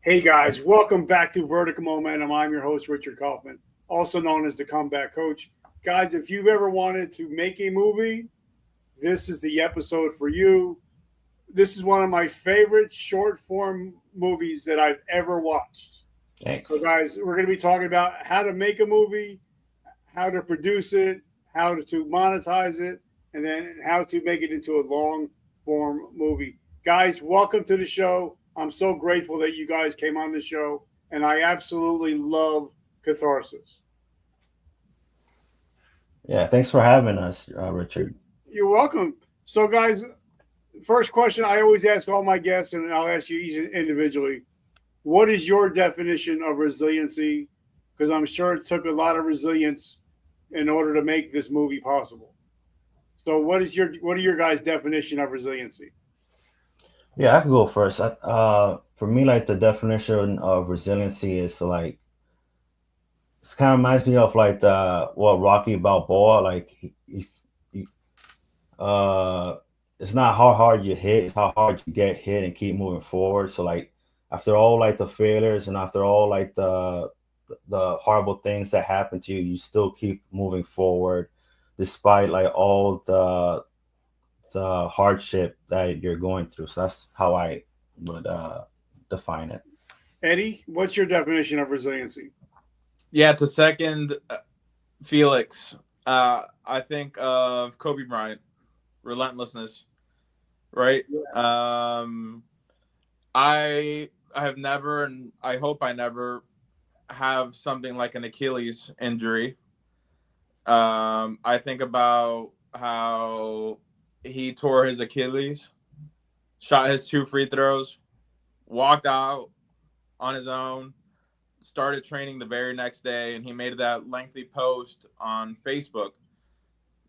Hey guys, welcome back to Vertical Momentum. I'm your host, Richard Kaufman, also known as the Comeback Coach. Guys, if you've ever wanted to make a movie, this is the episode for you. This is one of my favorite short form movies that I've ever watched. So, Thanks. guys, we're going to be talking about how to make a movie, how to produce it, how to monetize it, and then how to make it into a long form movie. Guys, welcome to the show. I'm so grateful that you guys came on the show, and I absolutely love Catharsis. Yeah, thanks for having us, Richard. You're welcome. So, guys, first question I always ask all my guests, and I'll ask you each individually. What is your definition of resiliency? Because I'm sure it took a lot of resilience in order to make this movie possible. So, what are your guys' definition of resiliency? Yeah, I can go first. For me, like the definition of resiliency is like it kind of reminds me of like the what Rocky Balboa. Like he, uh, it's not how hard you hit; it's how hard you get hit and keep moving forward. So like after all like the failures and after all like the horrible things that happen to you, you still keep moving forward despite like all the hardship that you're going through. So that's how I would define it. Eddie, what's your definition of resiliency? Yeah, to second Felix, I think of Kobe Bryant, relentlessness, right? Yes. I have never, and I hope I never have something like an Achilles injury. I think about how he tore his Achilles, shot his two free throws, walked out on his own, started training the very next day, and he made that lengthy post on Facebook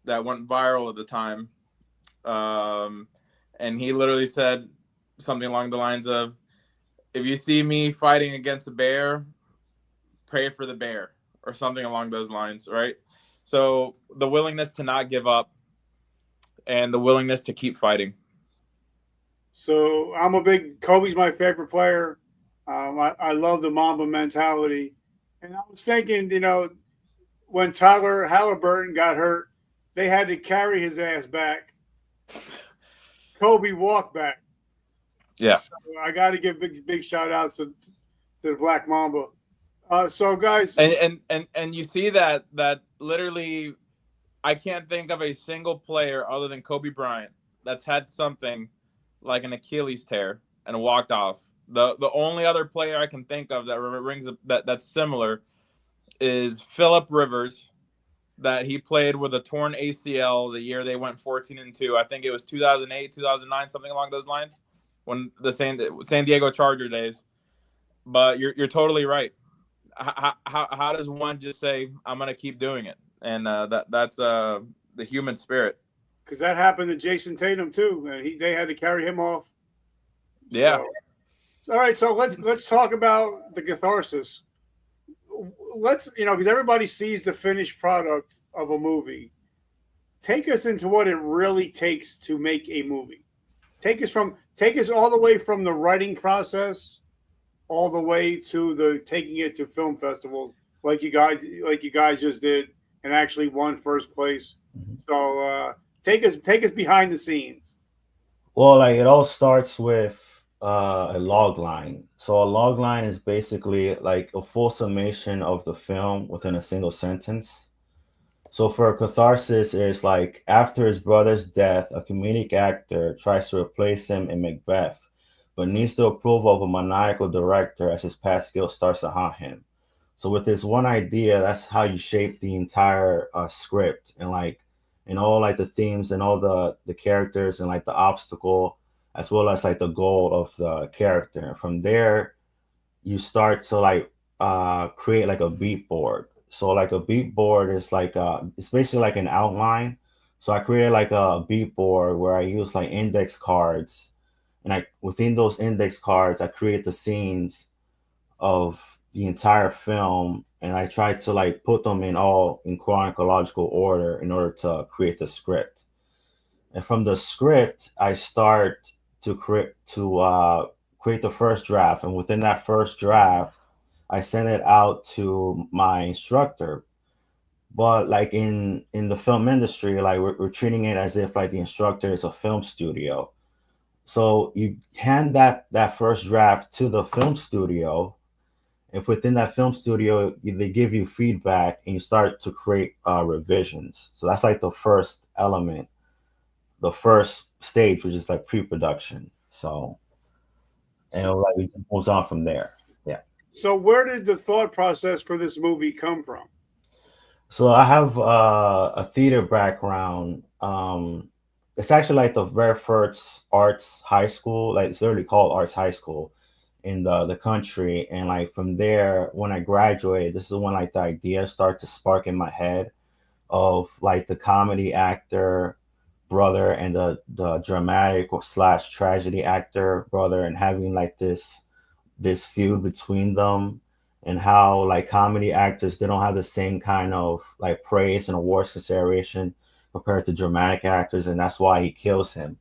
that went viral at the time. Um, and he literally said something along the lines of, "If you see me fighting against a bear, pray for the bear," or something along those lines, right? So the willingness to not give up and the willingness to keep fighting. So I'm a big Kobe's my favorite player. I love the Mamba mentality, and I was thinking, when Tyler Halliburton got hurt, they had to carry his ass back. Kobe walked back. Yeah. So I got to give big shout outs to the Black Mamba. So guys, And you see that literally I can't think of a single player other than Kobe Bryant that's had something like an Achilles tear and walked off. The only other player I can think of that rings that's similar is Philip Rivers, that he played with a torn ACL the year they went 14-2. I think it was 2008, 2009, something along those lines, when the San Diego Charger days. But you're totally right. How does one just say I'm gonna keep doing it? And that's the human spirit. because that happened to Jason Tatum too, and they had to carry him off. Yeah. So all right, so let's talk about the catharsis. Let's because everybody sees the finished product of a movie. Take us into what it really takes to make a movie. Take us all the way from the writing process all the way to the taking it to film festivals like you guys just did and actually won first place. Mhm. So take us behind the scenes. Well, like it all starts with a log line. So a log line is basically like a full summation of the film within a single sentence. So for Catharsis, it's like after his brother's death, a comedic actor tries to replace him in Macbeth, but needs the approval of a maniacal director as his past guilt starts to haunt him. So with this one idea, that's how you shape the entire script and like and all like the themes and all the characters and like the obstacle as well as like the goal of the character. And from there, you start to like create like a beat board. So like a beat board is like it's basically like an outline. So I created like a beat board where I use like index cards, and I within those index cards I create the scenes of the entire film, and I try to like put them in all in chronological order in order to create the script. And from the script, I start to create to create the first draft, and within that first draft, I sent it out to my instructor. But like in the film industry, like we're treating it as if like the instructor is a film studio. So you hand that first draft to the film studio. If within that film studio they give you feedback and you start to create revisions. So that's like the first element, the first stage, which is like pre-production. So and like it just moves on from there. Yeah. So where did the thought process for this movie come from? So I have a theater background. It's actually like the very first arts high school, like it's literally called Arts High School in the country. And like from there, when I graduated, this is when like the idea started to spark in my head of like the comedy actor brother and the dramatic or slash tragedy actor brother, and having like this feud between them, and how like comedy actors, they don't have the same kind of like praise and awards consideration compared to dramatic actors, and that's why he kills him.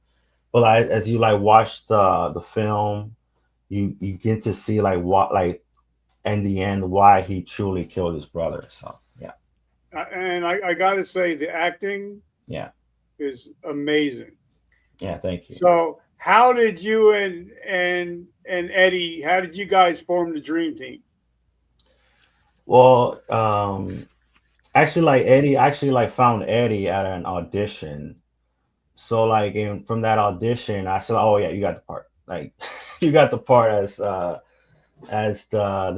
But like, as you like watch the film, you get to see like what like in the end why he truly killed his brother. So yeah. And I got to say, the acting Yeah. is amazing. Yeah, thank you. So how did you and Eddie? How did you guys form the dream team? Well, actually, like Eddie, actually like found Eddie at an audition. So like from that audition, I said, "Oh yeah, you got the part. Like, you got the part as the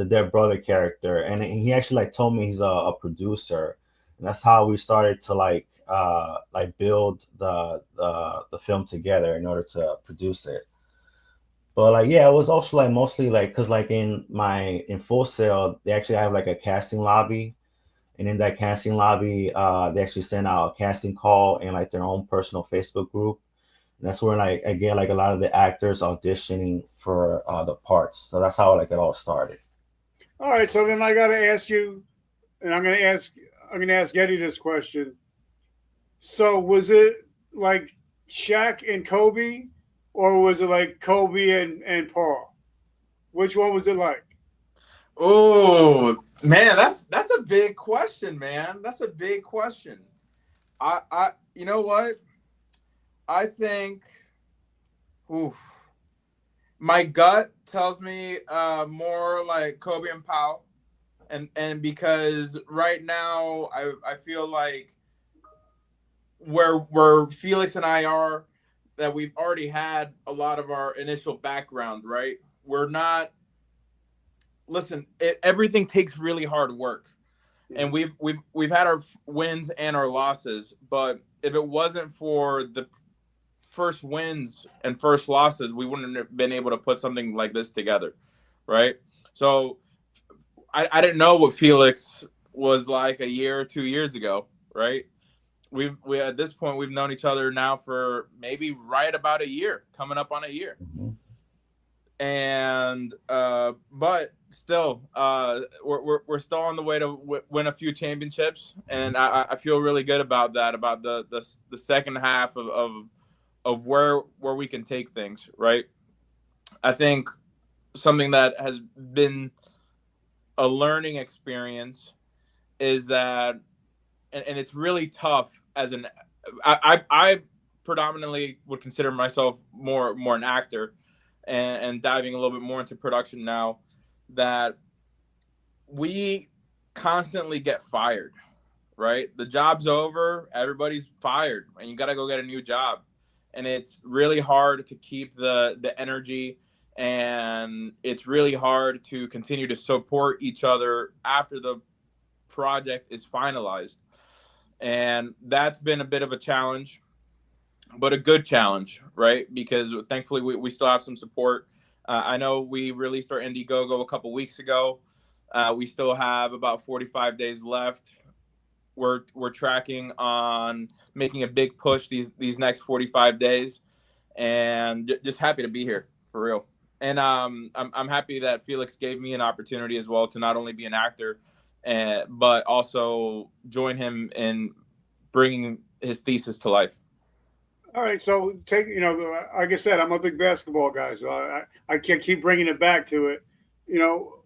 dead brother character." And he actually like told me he's a producer, and that's how we started to like build the film together in order to produce it. But like yeah, it was also like mostly like because like in Full Sail, they actually have like a casting lobby, and in that casting lobby, they actually send out a casting call in like their own personal Facebook group. And that's where like I get like a lot of the actors auditioning for the parts. So that's how like it all started. All right, so then I got to ask you, and I'm going to ask Eddie this question. So was it like Shaq and Kobe, or was it like Kobe and Paul? Which one was it like? Oh man, that's a big question, man. That's a big question. I you know what? I think oof, my gut tells me more like Kobe and Powell. And because right now I feel like where Felix and I are, that we've already had a lot of our initial background, right? We're not listen, everything takes really hard work. And we've had our wins and our losses, but if it wasn't for the first wins and first losses, we wouldn't have been able to put something like this together, right? So I didn't know what Felix was like a year or 2 years ago, right? We at this point we've known each other now for maybe right about a year, coming up on a year. Mhm. And but still, we're still on the way to win a few championships, and I feel really good about that, about the second half of where we can take things, right? I think something that has been a learning experience is that, and it's really tough as an I predominantly would consider myself more an actor, and diving a little bit more into production now, that we constantly get fired, right? The job's over, everybody's fired, and you got to go get a new job. And it's really hard to keep the energy, and it's really hard to continue to support each other after the project is finalized. And that's been a bit of a challenge, but a good challenge, right? Because thankfully we still have some support. I know we released our Indiegogo a couple weeks ago. We still have about 45 days left. We're tracking on making a big push these next 45 days, and just happy to be here for real. And I'm happy that Felix gave me an opportunity as well to not only be an actor, but also join him in bringing his thesis to life. All right, so take like I said, I'm a big basketball guy, so I can't keep bringing it back to it. You know,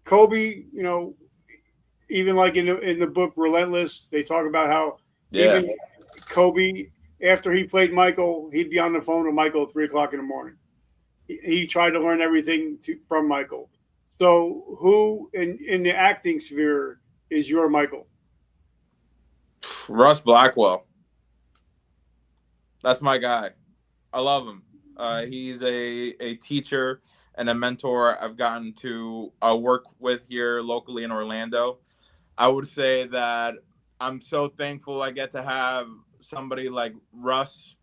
Kobe. Even like in the book Relentless, they talk about how Yeah. even Kobe, after he played Michael, he'd be on the phone with Michael at 3 o'clock in the morning. He tried to learn everything from Michael. So, who in the acting sphere is your Michael? Russ Blackwell. That's my guy. I love him. He's a teacher and a mentor I've gotten to work with here locally in Orlando. I would say that I'm so thankful I get to have somebody like Russ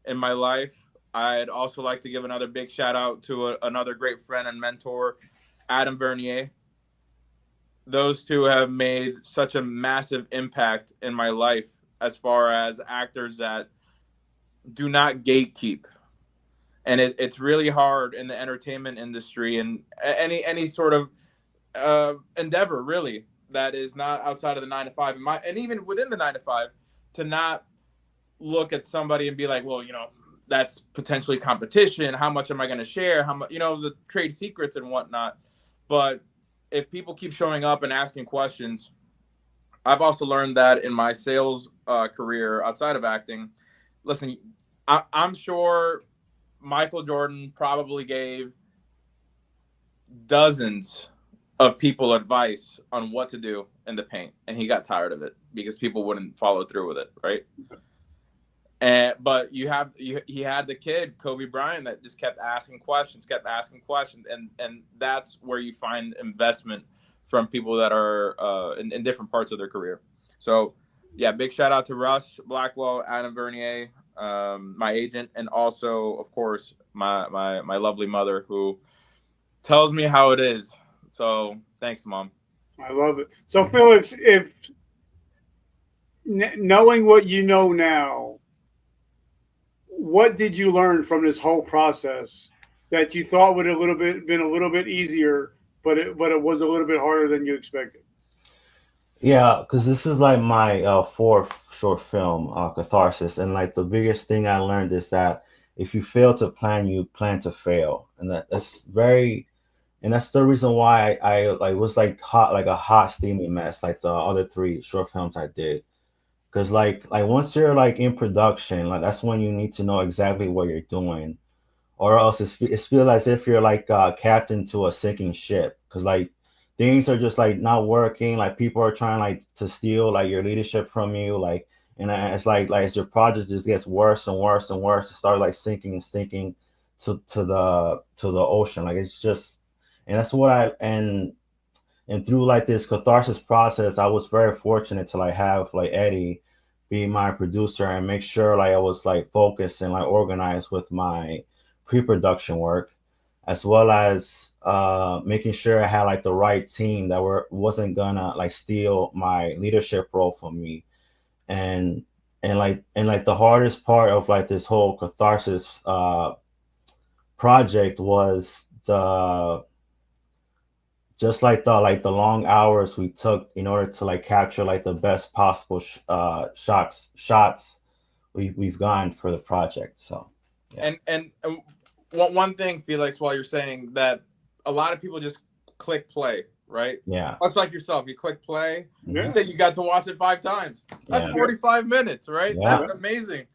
in my life. I'd also like to give another big shout out to another great friend and mentor, Adam Bernier. Those two have made such a massive impact in my life as far as actors that do not gatekeep. And it's really hard in the entertainment industry and any sort of endeavor really that is not outside of the 9 to 5 and even within the 9 to 5 to not look at somebody and be like, well, that's potentially competition. How much am I going to share? How much, the trade secrets and whatnot. But if people keep showing up and asking questions, I've also learned that in my sales career outside of acting. Listen, I'm sure Michael Jordan probably gave dozens of people advice on what to do in the paint, and he got tired of it because people wouldn't follow through with it, right? But he had the kid Kobe Bryant that just kept asking questions, and that's where you find investment from people that are in different parts of their career. So, yeah, big shout out to Russ Blackwell, Adam Vernier, my agent, and also, of course, my lovely mother who tells me how it is. So, thanks, Mom. I love it. So, Felix, if knowing what you know now, what did you learn from this whole process that you thought would have been a little bit easier, but it was a little bit harder than you expected? Yeah, because this is like my fourth short film, Catharsis, and like the biggest thing I learned is that if you fail to plan, you plan to fail, and and that's the reason why I like was like hot, like a hot steamy mess, like the other three short films I did. Because like once you're like in production, like that's when you need to know exactly what you're doing, or else it's feel as if you're like captain to a sinking ship. Because like things are just like not working. Like people are trying like to steal like your leadership from you. Like and it's like as your project just gets worse and worse and worse, it starts like sinking and sinking to the ocean. Like it's just and that's what I and through like this catharsis process, I was very fortunate to like have like Eddie be my producer and make sure like I was like focused and like organized with my pre-production work, as well as making sure I had like the right team that wasn't gonna like steal my leadership role from me. And and the hardest part of like this whole catharsis project was the just like the long hours we took in order to like capture like the best possible shots we've gotten for the project. So yeah. And one thing, Felix, while you're saying that, a lot of people just click play, right? Yeah. Much like yourself, you click play. Yeah. You said you got to watch it 5 times. That's Yeah. 45 minutes, right? Yeah. That's amazing.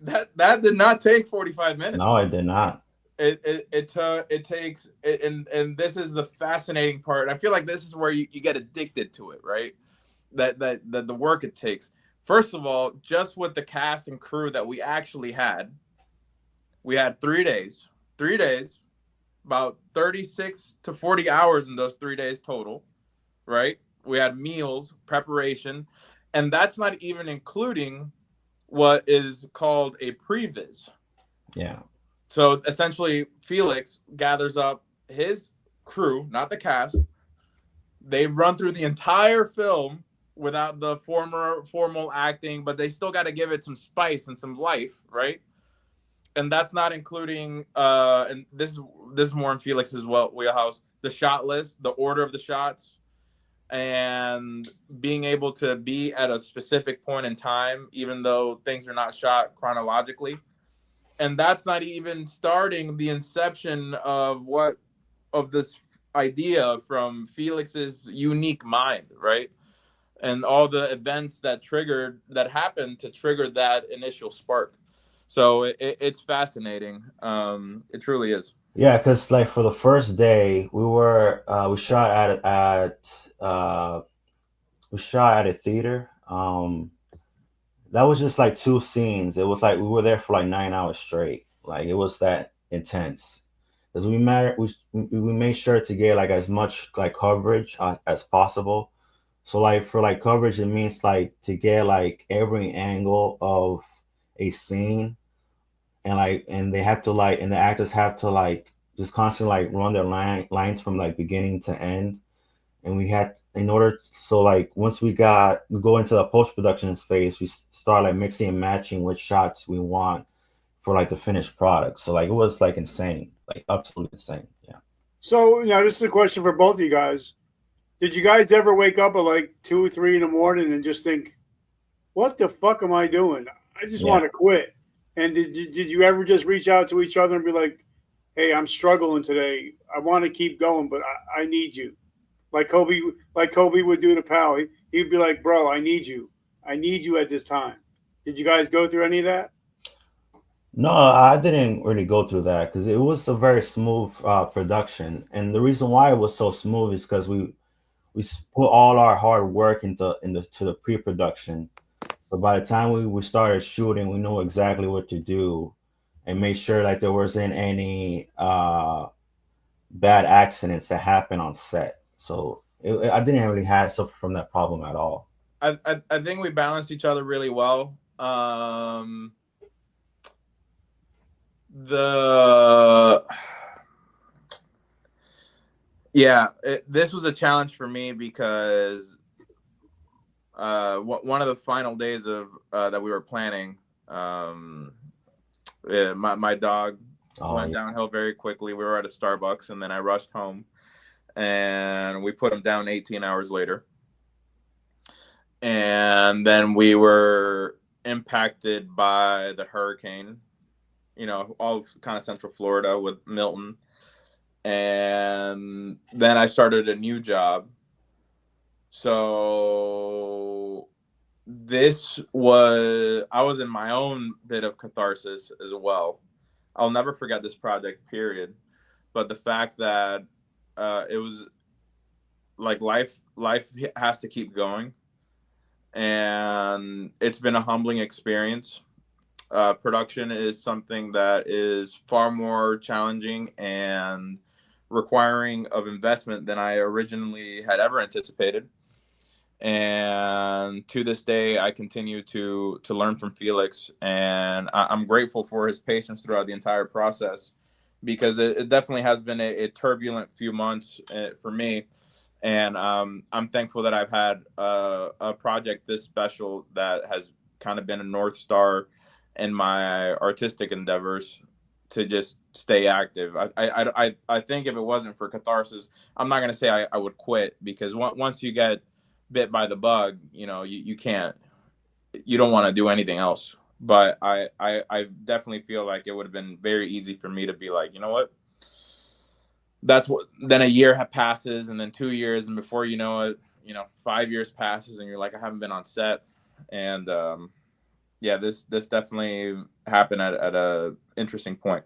That did not take 45 minutes. No, it did not. It takes and this is the fascinating part. I feel like this is where you get addicted to it, right? That the work it takes. First of all, just with the cast and crew that we actually had, we had 3 days. 3 days, about 36 to 40 hours in those 3 days total, right? We had meals, preparation, and that's not even including what is called a previs. Yeah. So essentially, Felix gathers up his crew, not the cast. They run through the entire film without the formal acting, but they still got to give it some spice and some life, right? And that's not including and this is more in Felix's wheelhouse, the shot list, the order of the shots, and being able to be at a specific point in time, even though things are not shot chronologically. And that's not even starting the inception of this idea from Felix's unique mind, right? And all the events that happened to trigger that initial spark. So it's fascinating. It truly is. Yeah, because like for the first day, we shot we shot at a theater. That was just like 2 scenes. It was like we were there for like 9 hours straight. Like it was that intense because we made sure to get like as much like coverage as possible. So like for like coverage, it means like to get like every angle of a scene, and they have to like and the actors have to like just constantly like run their lines from like beginning to end. And we had in order so like once we go into the post-production phase, we start like mixing and matching which shots we want for like the finished product. So like it was like insane, like absolutely insane. Yeah. So, this is a question for both of you guys. Did you guys ever wake up at like 2 or 3 in the morning and just think, what the fuck am I doing? I just want to quit. And did you ever just reach out to each other and be like, hey, I'm struggling today. I want to keep going, but I need you. Like Kobe would do to Powell. He'd be like, bro, I need you. I need you at this time. Did you guys go through any of that? No, I didn't really go through that because it was a very smooth production, and the reason why it was so smooth is because we put all our hard work into to the pre-production. So by the time we started shooting, we knew exactly what to do, and made sure that there wasn't any bad accidents that happened on set. So I didn't really suffer from that problem at all. I think we balanced each other really well. This was a challenge for me because one of the final days of that we were planning, my dog went downhill very quickly. We were at a Starbucks, and then I rushed home, and we put him down 18 hours later. And then we were impacted by the hurricane, all of kind of Central Florida with Milton. And then I started a new job. So I was in my own bit of catharsis as well. I'll never forget this project, period. But the fact that it was like life has to keep going. And it's been a humbling experience. Production is something that is far more challenging and requiring of investment than I originally had ever anticipated. And to this day, I continue to learn from Felix, and I'm grateful for his patience throughout the entire process, because it definitely has been a turbulent few months for me. And I'm thankful that I've had a project this special that has kind of been a North Star in my artistic endeavors to just stay active. I think if it wasn't for catharsis, I'm not going to say I would quit, because once you get bit by the bug, you can't, you don't want to do anything else. But I definitely feel like it would have been very easy for me to be like, you know what? Then a year passes, and then 2 years, and before you know it, 5 years passes, and you're like, I haven't been on set. And this definitely happened at a interesting point.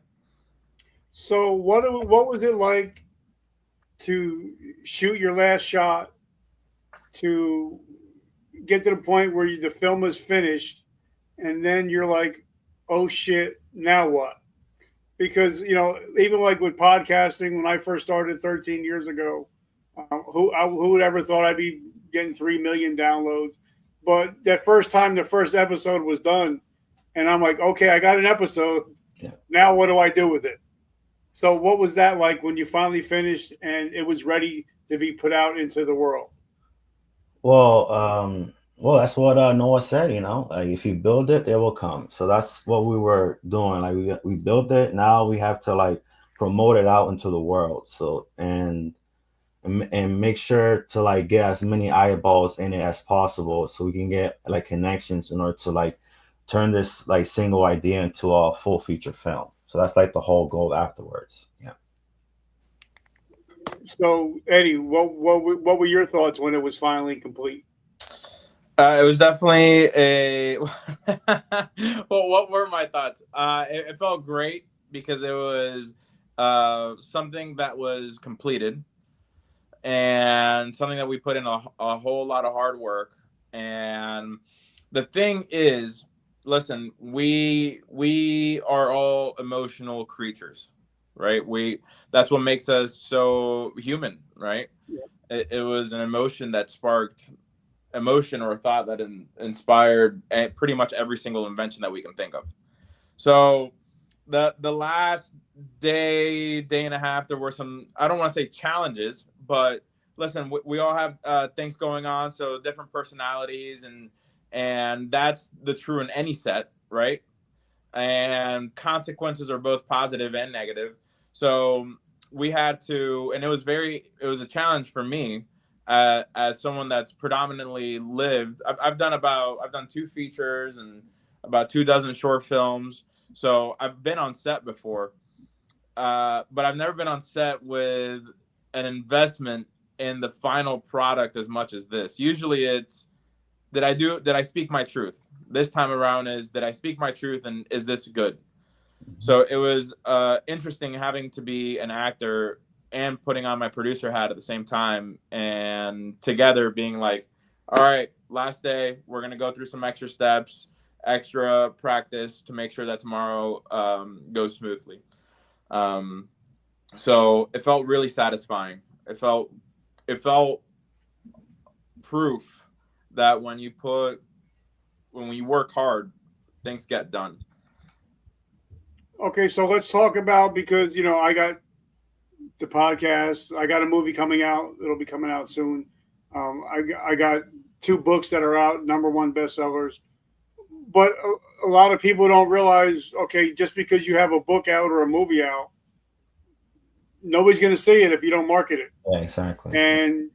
So what was it like to shoot your last shot, to get to the point where the film was finished, and then you're like, oh shit, now what? Because even like with podcasting, when I first started 13 years ago, who would ever thought I'd be getting 3 million downloads? But that first time the first episode was done, and I'm like, okay, I got an episode. Yeah. Now what do I do with it? So what was that like when you finally finished and it was ready to be put out into the world? Well, that's what Noah said. Like if you build it, they will come. So that's what we were doing. Like we built it. Now we have to like promote it out into the world. So, and and make sure to like get as many eyeballs in it as possible, so we can get like connections in order to like turn this like single idea into a full feature film. So that's like the whole goal afterwards. Yeah. So, Eddie, what were your thoughts when it was finally complete? It was definitely a. Well, what were my thoughts? It felt great because it was something that was completed and something that we put in a whole lot of hard work. And the thing is, listen, we are all emotional creatures, right? That's what makes us so human, right? Yeah. It was an emotion that sparked emotion or a thought that inspired pretty much every single invention that we can think of. So the last day and a half, there were some, I don't want to say challenges, but listen, we all have things going on, so different personalities, and that's the true in any set, right? And consequences are both positive and negative. So we had to, and it was a challenge for me as someone that's predominantly lived. I've done 2 features and about 24 short films. So I've been on set before, but I've never been on set with an investment in the final product as much as this. Usually it's, did I speak my truth? This time around is, did I speak my truth, and is this good? So it was interesting having to be an actor and putting on my producer hat at the same time, and together being like, all right, last day, we're going to go through some extra steps, extra practice to make sure that tomorrow goes smoothly. So it felt really satisfying. It felt proof that when you work hard, things get done. Okay, so let's talk about, because I got the podcast, I got a movie coming out. It'll be coming out soon. I got 2 books that are out, #1 bestsellers. But a lot of people don't realize, okay, just because you have a book out or a movie out, nobody's going to see it if you don't market it. Yeah, exactly. And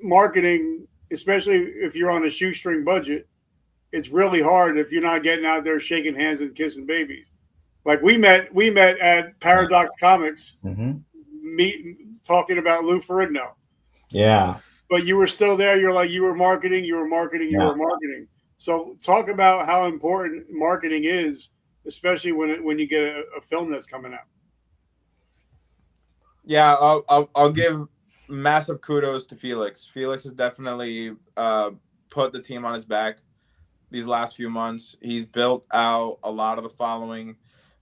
marketing, especially if you're on a shoestring budget, it's really hard if you're not getting out there shaking hands and kissing babies. Like we met at Paradox Comics, talking about Lou Ferrigno. Yeah. But you were still there. You're like, you were marketing. So talk about how important marketing is, especially when you get a film that's coming out. Yeah, I'll give massive kudos to Felix. Felix has definitely put the team on his back these last few months. He's built out a lot of the following,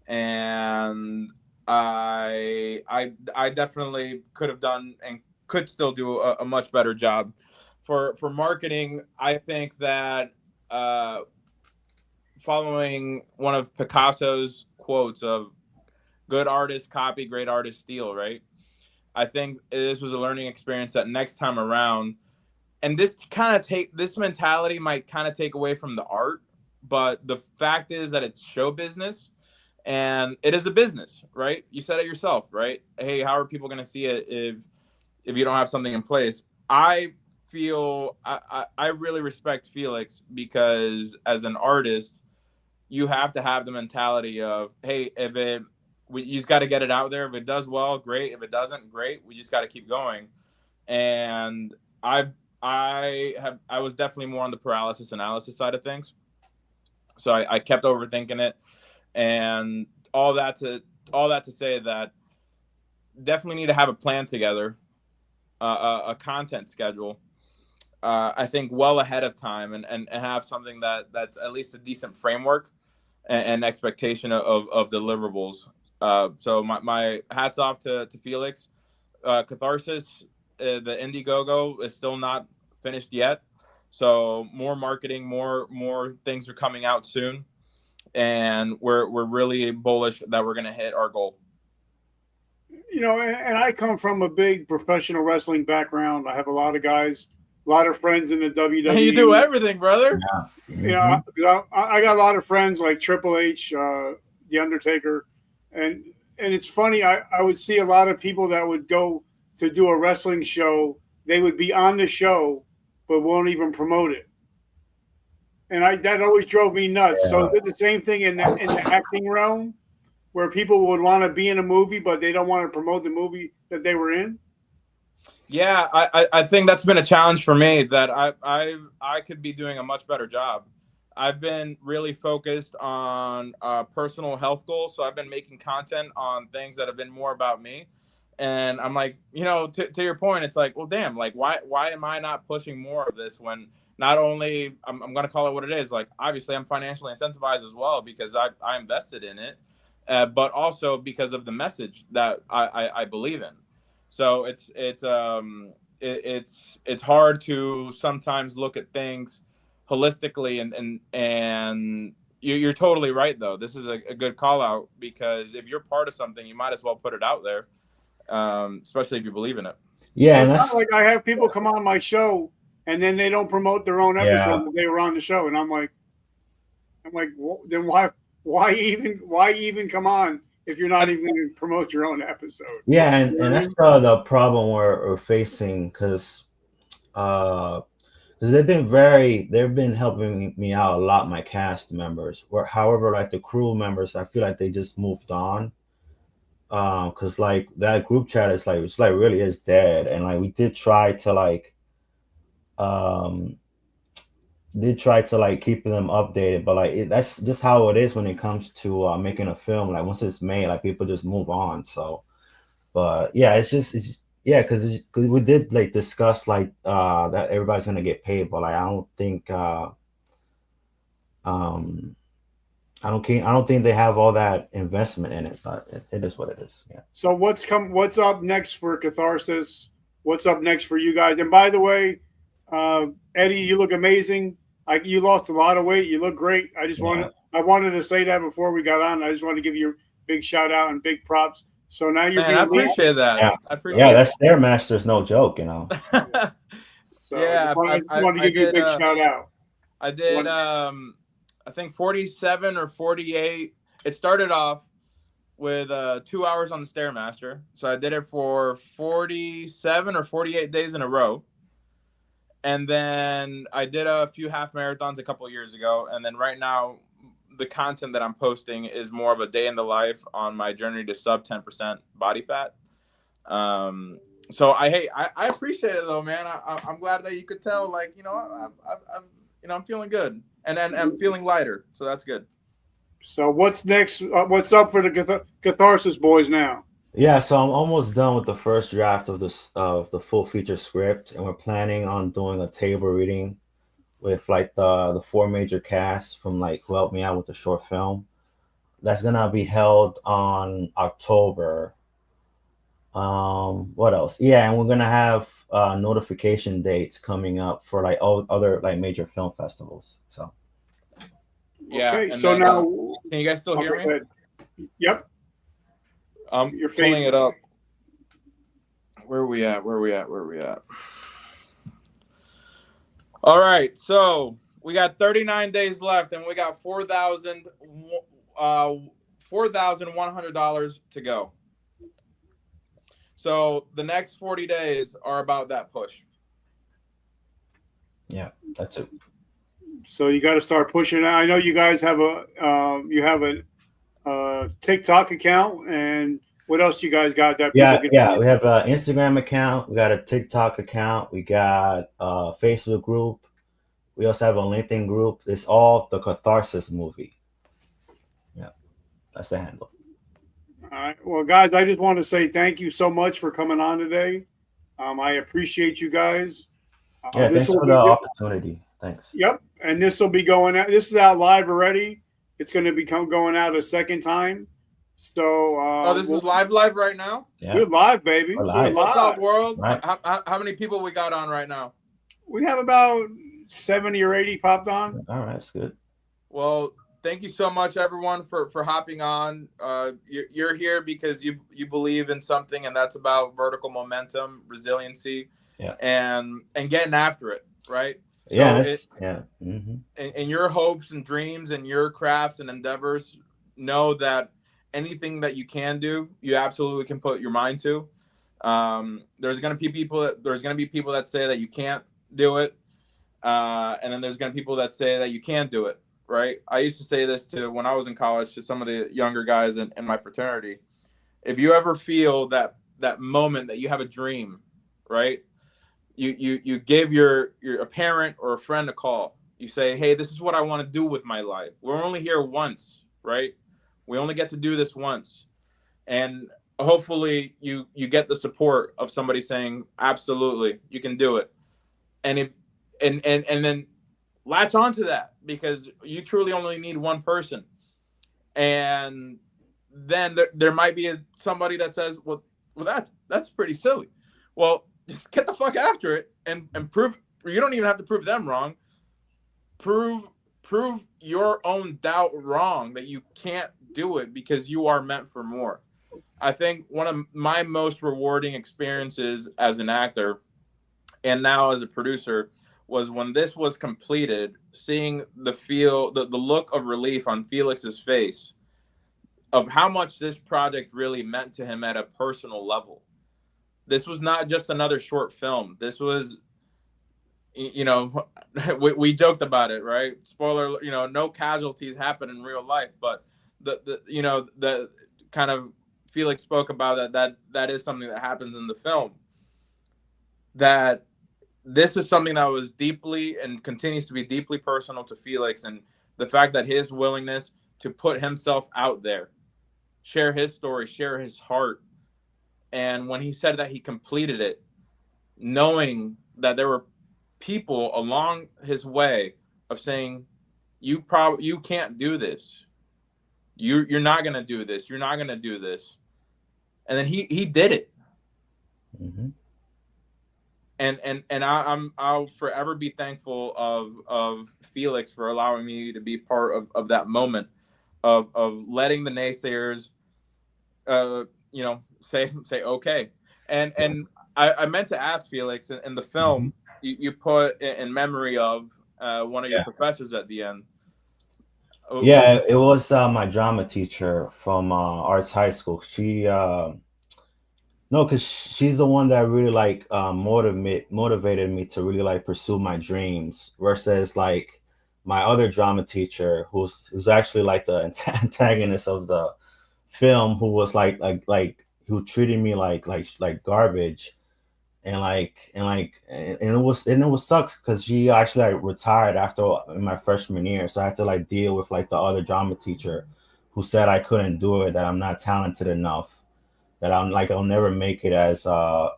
and I definitely could have done and could still do a much better job for marketing. I think that following one of Picasso's quotes of "good artists copy, great artists steal," right? I think this was a learning experience that next time around, and this mentality might kind of take away from the art, but the fact is that it's show business, and it is a business, right? You said it yourself, right? Hey, how are people going to see it if you don't have something in place? I feel I really respect Felix, because as an artist, you have to have the mentality of, hey, you just got to get it out there. If it does well, great. If it doesn't, great. We just got to keep going. And I was definitely more on the paralysis analysis side of things. So I kept overthinking it, and all that to say that definitely need to have a plan together, a content schedule. I think well ahead of time, and have something that's at least a decent framework and expectation of deliverables. So my hats off to Felix. Catharsis, the Indiegogo is still not finished yet. So more marketing, more things are coming out soon, and we're really bullish that we're going to hit our goal. And I come from a big professional wrestling background. I have a lot of guys, a lot of friends in the WWE. You do everything, brother. Yeah. I got a lot of friends like Triple H, The Undertaker, and it's funny. I would see a lot of people that would go to do a wrestling show, they would be on the show, but won't even promote it. And that always drove me nuts. Yeah. So did the same thing in the acting realm, where people would want to be in a movie, but they don't want to promote the movie that they were in. Yeah, I think that's been a challenge for me, that I could be doing a much better job. I've been really focused on personal health goals, so I've been making content on things that have been more about me. And I'm like, to your point, it's like, well, damn, like why am I not pushing more of this when not only I'm going to call it what it is, like obviously I'm financially incentivized as well because I invested in it, but also because of the message that I believe in. So it's hard to sometimes look at things holistically, and you're totally right though. This is a good call out, because if you're part of something, you might as well put it out there, especially if you believe in it. Yeah, So and it's that's not like I have people come on my show and then they don't promote their own episode Yeah. that they were on the show, and I'm like, well, then why even come on if you're not even going to promote your own episode? yeah, You and, know and what I that's the problem we're facing, because they've been helping me out a lot, my cast members. However, like the crew members, I feel like they just moved on. Because like that group chat it's like really is dead, and like we um did try to like keep them updated, but like that's just how it is when it comes to making a film. Like once it's made, like people just move on. So, but yeah, yeah, because we did like discuss like that everybody's gonna get paid, but like um I don't think they have all that investment in it, but it is what it is. Yeah. So what's up next for Catharsis? What's up next for you guys? And by the way, Eddie, you look amazing. You lost a lot of weight. You look great. I wanted to say that before we got on. I just wanted to give you a big shout out and big props. So now you're Man, I being appreciate that. Yeah. I appreciate Yeah, that Stairmaster's no joke, you know. So Yeah, I just wanted to give you a big shout out. I did I think 47 or 48. It started off with 2 hours on the Stairmaster. So I did it for 47 or 48 days in a row. And then I did a few half marathons a couple of years ago. And then right now, the content that I'm posting is more of a day in the life on my journey to sub 10% body fat. So I appreciate it though, man. I'm glad that you could tell, like, I'm feeling good, and I'm feeling lighter. So that's good. So what's next? What's up for the Catharsis boys now? Yeah, so I'm almost done with the first draft of the full feature script, and we're planning on doing a table reading with like the four major casts from like who helped me out with the short film. That's gonna be held on October. What else? Yeah, and we're gonna have notification dates coming up for like all other like major film festivals. So Yeah. Okay, and so then, now can you guys still hear me? go ahead. Yep. I'm You're pulling fading. it up. Where are we at? All right, so we got 39 days left, and we got $4,100 to go. So the next 40 days are about that push. yeah, that's it. So you got to start pushing. I know you guys have a TikTok account, and what else you guys got that people can? Yeah, we have an Instagram account, we got a TikTok account, we got a Facebook group, we also have a LinkedIn group. It's all the Catharsis movie. Yeah, that's the handle. All right. Well, guys, I just want to say thank you so much for coming on today. I appreciate you guys. Yeah, thanks for the opportunity. Thanks. Yep, and this will be going out. This is out live already. It's going to become going out a second time. So, this is live right now. Yeah, we're live, baby. We're live. What's up, world? Right. How many people we got on right now? We have about 70 or 80 popped on. All right, that's good. Well, thank you so much, everyone, for hopping on. You're here because you believe in something, and that's about vertical momentum, resiliency, and getting after it, right? So in your hopes and dreams and your crafts and endeavors, know that anything that you can do, you absolutely can put your mind to. There's gonna be people that say that you can't do it, and then there's gonna be people that say that you can do it. Right? I used to say this to when I was in college to some of the younger guys in my fraternity. If you ever feel that moment that you have a dream, right? You give a parent or a friend a call. You say, hey, this is what I want to do with my life. We're only here once, right? We only get to do this once. And hopefully you get the support of somebody saying, absolutely, you can do it. And then latch onto that, because you truly only need one person. And then there might be somebody that says, well, that's pretty silly. Well, just get the fuck after it and prove. You don't even have to prove them wrong. Prove your own doubt wrong, that you can't do it, because you are meant for more. I think one of my most rewarding experiences as an actor and now as a producer was when this was completed, seeing the look of relief on Felix's face of how much this project really meant to him at a personal level. This was not just another short film. This was, we joked about it, right? Spoiler, no casualties happen in real life, but the kind of Felix spoke about that is something that happens in the film. That this is something that was deeply and continues to be deeply personal to Felix, and the fact that his willingness to put himself out there, share his story, share his heart. And when he said that he completed it, knowing that there were people along his way of saying, you can't do this. You're not going to do this. You're not going to do this. And then he did it. Mm-hmm. And I'll forever be thankful of Felix for allowing me to be part of that moment of letting the naysayers, say okay. And I meant to ask Felix, in the film, you put in memory of one of your professors at the end. Yeah, it was my drama teacher from arts high school. She no, because she's the one that really like motivated me to really like pursue my dreams, versus like my other drama teacher, who's actually like the antagonist of the film, who was like who treated me like garbage. And it was sucks, because she actually like retired after in my freshman year, so I had to like deal with like the other drama teacher who said I couldn't do it, that I'm not talented enough, that I'll never make it as a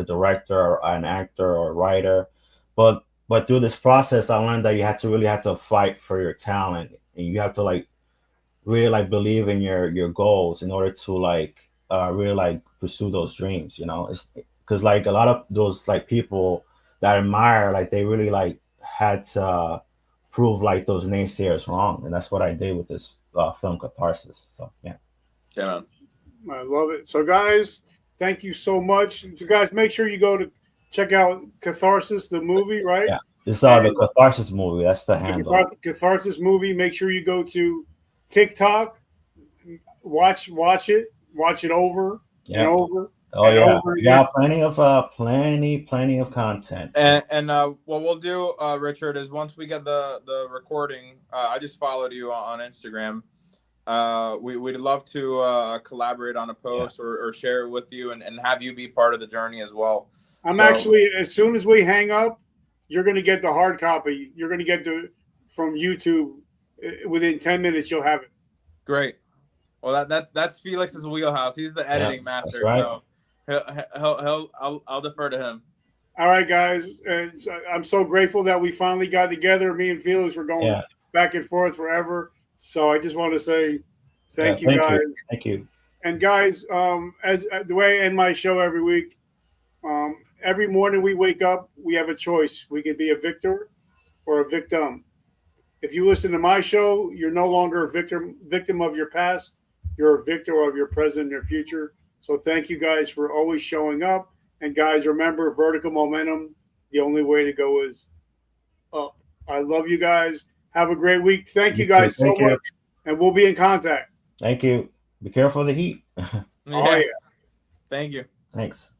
director or an actor or a writer. But through this process, I learned that you have to fight for your talent, and you have to like really like believe in your goals in order to like really like pursue those dreams. It's because like a lot of those like people that I admire, like they really like had to prove like those naysayers wrong, and that's what I did with this film Catharsis. So yeah. Yeah, I love it. So guys, thank you so much. So guys, make sure you go to check out Catharsis, the movie, right? Yeah, it's the Catharsis movie. That's the handle. Catharsis movie. Make sure you go to TikTok, watch it over and over. Oh yeah, we got plenty of content. And what we'll do, Richard, is once we get the recording, I just followed you on Instagram. We'd love to collaborate on a post or share it with you and have you be part of the journey as well. Actually, as soon as we hang up, you're going to get the hard copy. You're going to get from YouTube within 10 minutes. You'll have it. Great. Well, that's Felix's wheelhouse. He's the editing master. Right. So I'll defer to him. All right, guys. And I'm so grateful that we finally got together. Me and Felix were going back and forth forever. So I just want to say thank you, guys. Thank you. And guys, as the way I end my show every week, every morning we wake up, we have a choice. We can be a victor or a victim. If you listen to my show, you're no longer a victim of your past. You're a victor of your present and your future. So thank you guys for always showing up. And guys, remember, vertical momentum, the only way to go is up. I love you guys. Have a great week. Thank you guys so much. And we'll be in contact. Thank you. Be careful of the heat. Yeah. Thank you. Thanks.